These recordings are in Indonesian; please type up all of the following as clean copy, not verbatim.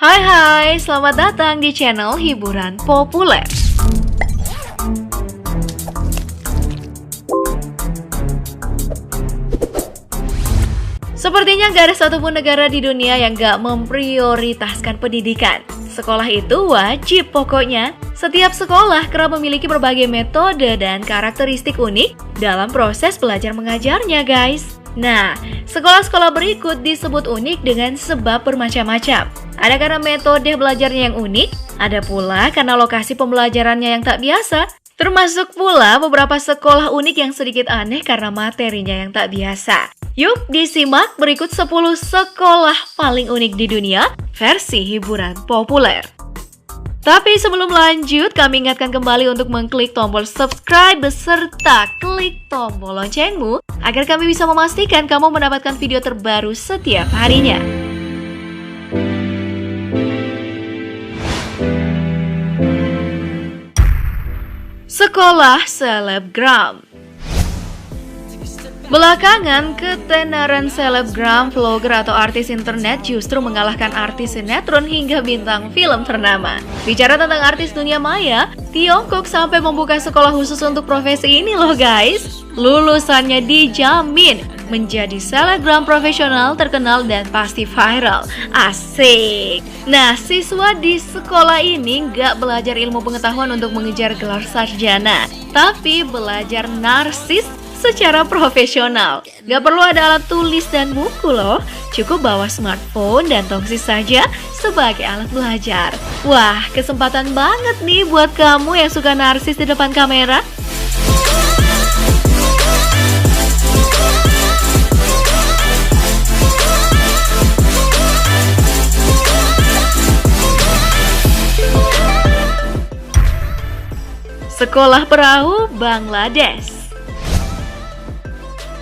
Hai, selamat datang di channel hiburan populer. Sepertinya gak ada satupun negara di dunia yang gak memprioritaskan pendidikan. Sekolah itu wajib pokoknya. Setiap sekolah kerap memiliki berbagai metode dan karakteristik unik dalam proses belajar mengajarnya, guys. Nah, sekolah-sekolah berikut disebut unik dengan sebab bermacam-macam. Ada karena metode belajarnya yang unik, ada pula karena lokasi pembelajarannya yang tak biasa. Termasuk pula beberapa sekolah unik yang sedikit aneh karena materinya yang tak biasa. Yuk disimak berikut 10 sekolah paling unik di dunia versi hiburan populer. Tapi sebelum lanjut, kami ingatkan kembali untuk mengklik tombol subscribe beserta klik tombol loncengmu agar kami bisa memastikan kamu mendapatkan video terbaru setiap harinya. Sekolah selebgram. Belakangan, ketenaran selebgram, vlogger atau artis internet justru mengalahkan artis sinetron hingga bintang film ternama. Bicara tentang artis dunia maya, Tiongkok sampai membuka sekolah khusus untuk profesi ini loh guys. Lulusannya dijamin menjadi selebgram profesional terkenal dan pasti viral. Asik! Nah, siswa di sekolah ini nggak belajar ilmu pengetahuan untuk mengejar gelar sarjana, tapi belajar narsis secara profesional. Gak perlu ada alat tulis dan buku loh. Cukup bawa smartphone dan tongsis saja sebagai alat belajar. Wah, kesempatan banget nih buat kamu yang suka narsis di depan kamera. Sekolah Perahu Bangladesh.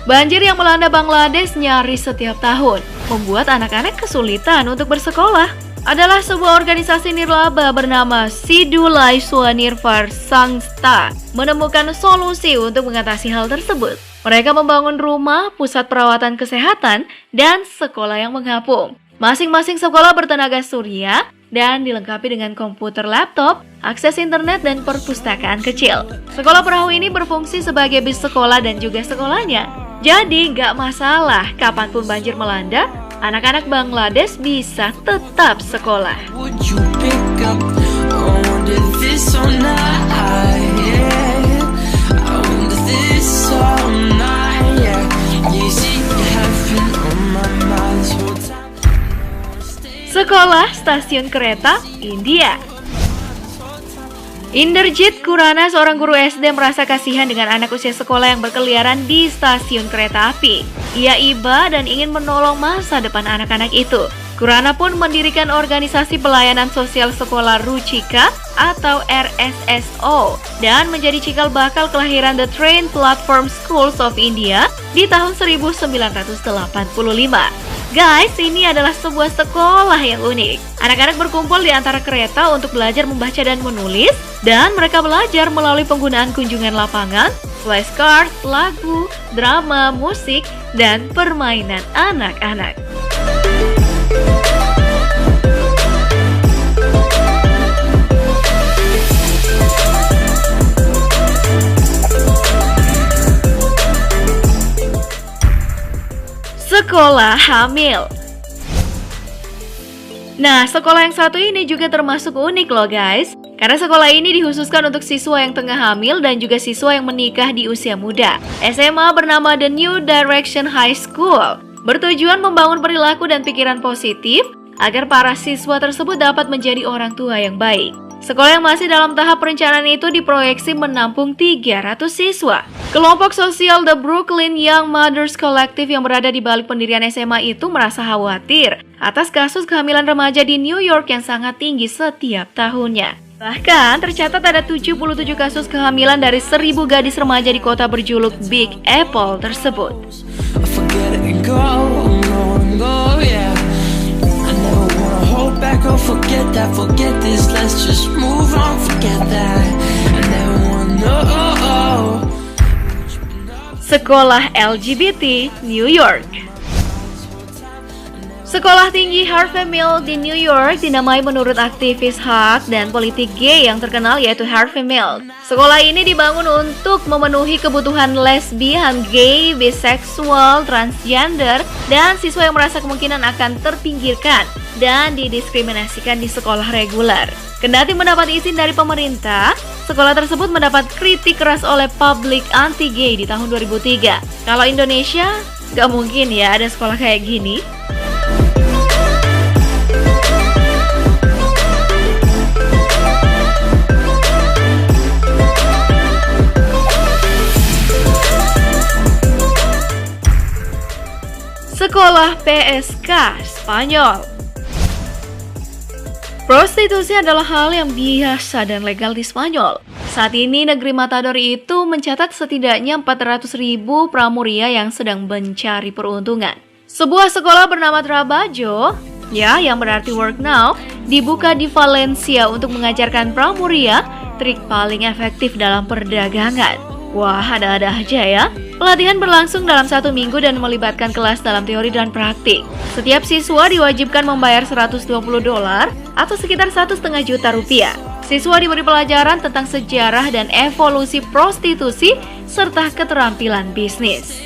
Banjir yang melanda Bangladesh nyaris setiap tahun, membuat anak-anak kesulitan untuk bersekolah. Adalah sebuah organisasi nirlaba bernama Sidulai Swanirvar Sangsta menemukan solusi untuk mengatasi hal tersebut. Mereka membangun rumah, pusat perawatan kesehatan, dan sekolah yang mengapung. Masing-masing sekolah bertenaga surya dan dilengkapi dengan komputer laptop, akses internet, dan perpustakaan kecil. Sekolah perahu ini berfungsi sebagai bis sekolah dan juga sekolahnya. Jadi nggak masalah kapanpun banjir melanda, anak-anak Bangladesh bisa tetap sekolah. Sekolah Stasiun Kereta India. Inderjit Kurana, seorang guru SD, merasa kasihan dengan anak usia sekolah yang berkeliaran di stasiun kereta api. Ia iba dan ingin menolong masa depan anak-anak itu. Kurana pun mendirikan organisasi pelayanan sosial sekolah Ruchika atau RSSO dan menjadi cikal bakal kelahiran The Train Platform Schools of India di tahun 1985. Guys, ini adalah sebuah sekolah yang unik. Anak-anak berkumpul di antara kereta untuk belajar membaca dan menulis, dan mereka belajar melalui penggunaan kunjungan lapangan, flashcard, lagu, drama, musik, dan permainan anak-anak. Sekolah hamil. Nah, sekolah yang satu ini juga termasuk unik loh guys. Karena sekolah ini dikhususkan untuk siswa yang tengah hamil dan juga siswa yang menikah di usia muda. SMA bernama The New Direction High School bertujuan membangun perilaku dan pikiran positif agar para siswa tersebut dapat menjadi orang tua yang baik. Sekolah yang masih dalam tahap perencanaan itu diproyeksi menampung 300 siswa. Kelompok sosial The Brooklyn Young Mothers Collective yang berada di balik pendirian SMA itu merasa khawatir atas kasus kehamilan remaja di New York yang sangat tinggi setiap tahunnya. Bahkan tercatat ada 77 kasus kehamilan dari 1.000 gadis remaja di kota berjuluk Big Apple tersebut. Sekolah LGBT New York. Sekolah tinggi Harvey Milk di New York dinamai menurut aktivis hak dan politik gay yang terkenal yaitu Harvey Milk. Sekolah ini dibangun untuk memenuhi kebutuhan lesbian, gay, biseksual, transgender, dan siswa yang merasa kemungkinan akan terpinggirkan dan didiskriminasikan di sekolah reguler. Kendati mendapat izin dari pemerintah, sekolah tersebut mendapat kritik keras oleh publik anti-gay di tahun 2003. Kalau Indonesia, gak mungkin ya ada sekolah kayak gini. Sekolah PSK Spanyol. Prostitusi adalah hal yang biasa dan legal di Spanyol. Saat ini negeri Matador itu mencatat setidaknya 400.000 pramuria yang sedang mencari peruntungan. Sebuah sekolah bernama Trabajo, yang berarti work now, dibuka di Valencia untuk mengajarkan pramuria trik paling efektif dalam perdagangan. Wah, ada-ada aja ya. Pelatihan berlangsung dalam 1 minggu dan melibatkan kelas dalam teori dan praktik. Setiap siswa diwajibkan membayar $120 atau sekitar 1,5 juta rupiah. Siswa diberi pelajaran tentang sejarah dan evolusi prostitusi serta keterampilan bisnis.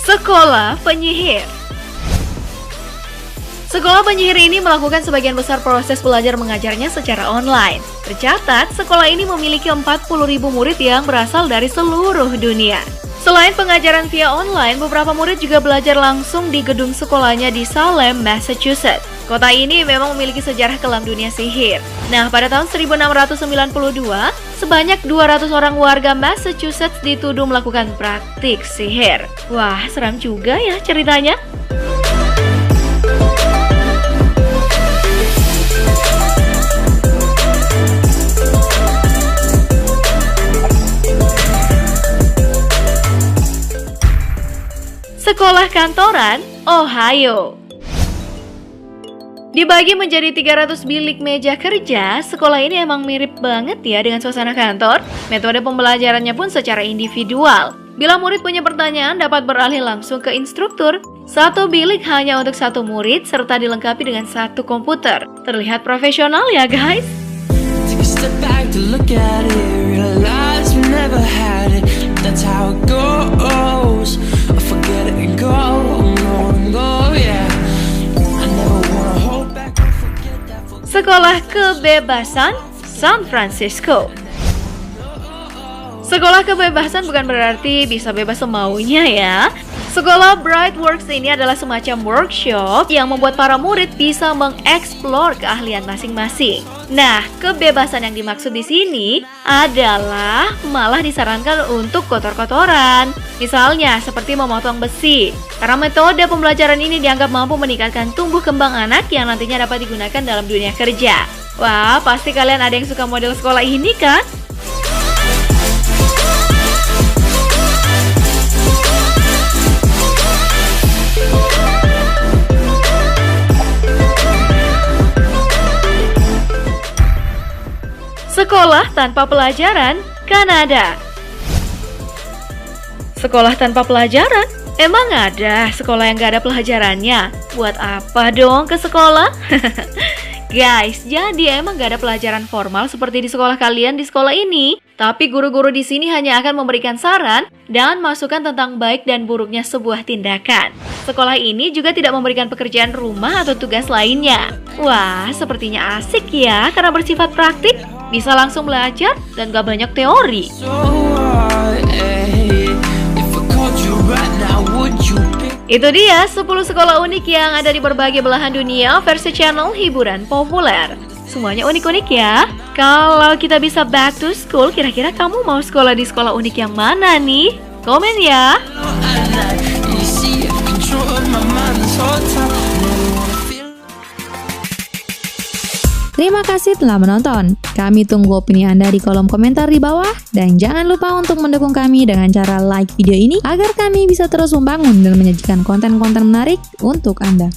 Sekolah penyihir. Sekolah penyihir ini melakukan sebagian besar proses belajar mengajarnya secara online. Tercatat, sekolah ini memiliki 40.000 murid yang berasal dari seluruh dunia. Selain pengajaran via online, beberapa murid juga belajar langsung di gedung sekolahnya di Salem, Massachusetts. Kota ini memang memiliki sejarah kelam dunia sihir. Nah, pada tahun 1692, sebanyak 200 orang warga Massachusetts dituduh melakukan praktik sihir. Wah, seram juga ya ceritanya. Sekolah kantoran, Ohio. Dibagi menjadi 300 bilik meja kerja, sekolah ini emang mirip banget ya dengan suasana kantor. Metode pembelajarannya pun secara individual. Bila murid punya pertanyaan, dapat beralih langsung ke instruktur. Satu bilik hanya untuk satu murid, serta dilengkapi dengan satu komputer. Terlihat profesional ya guys? Sekolah Kebebasan San Francisco. Sekolah kebebasan bukan berarti bisa bebas semaunya ya. Sekolah Brightworks ini adalah semacam workshop yang membuat para murid bisa mengeksplor keahlian masing-masing. Nah, kebebasan yang dimaksud di sini adalah malah disarankan untuk kotor-kotoran. Misalnya seperti memotong besi. Karena metode pembelajaran ini dianggap mampu meningkatkan tumbuh kembang anak yang nantinya dapat digunakan dalam dunia kerja. Wah, pasti kalian ada yang suka model sekolah ini kan? Sekolah tanpa pelajaran, Kanada. Sekolah tanpa pelajaran? Emang ada sekolah yang gak ada pelajarannya? Buat apa dong ke sekolah? Guys, jadi emang gak ada pelajaran formal seperti di sekolah kalian di sekolah ini. Tapi guru-guru di sini hanya akan memberikan saran dan masukan tentang baik dan buruknya sebuah tindakan. Sekolah ini juga tidak memberikan pekerjaan rumah atau tugas lainnya. Wah, sepertinya asik ya karena bersifat praktik. Bisa langsung belajar dan gak banyak teori. Itu dia 10 sekolah unik yang ada di berbagai belahan dunia versi channel hiburan populer. Semuanya unik-unik ya. Kalau kita bisa back to school, kira-kira kamu mau sekolah di sekolah unik yang mana nih? Komen ya. Terima kasih telah menonton. Kami tunggu opini Anda di kolom komentar di bawah. Dan jangan lupa untuk mendukung kami dengan cara like video ini agar kami bisa terus membangun dan menyajikan konten-konten menarik untuk Anda.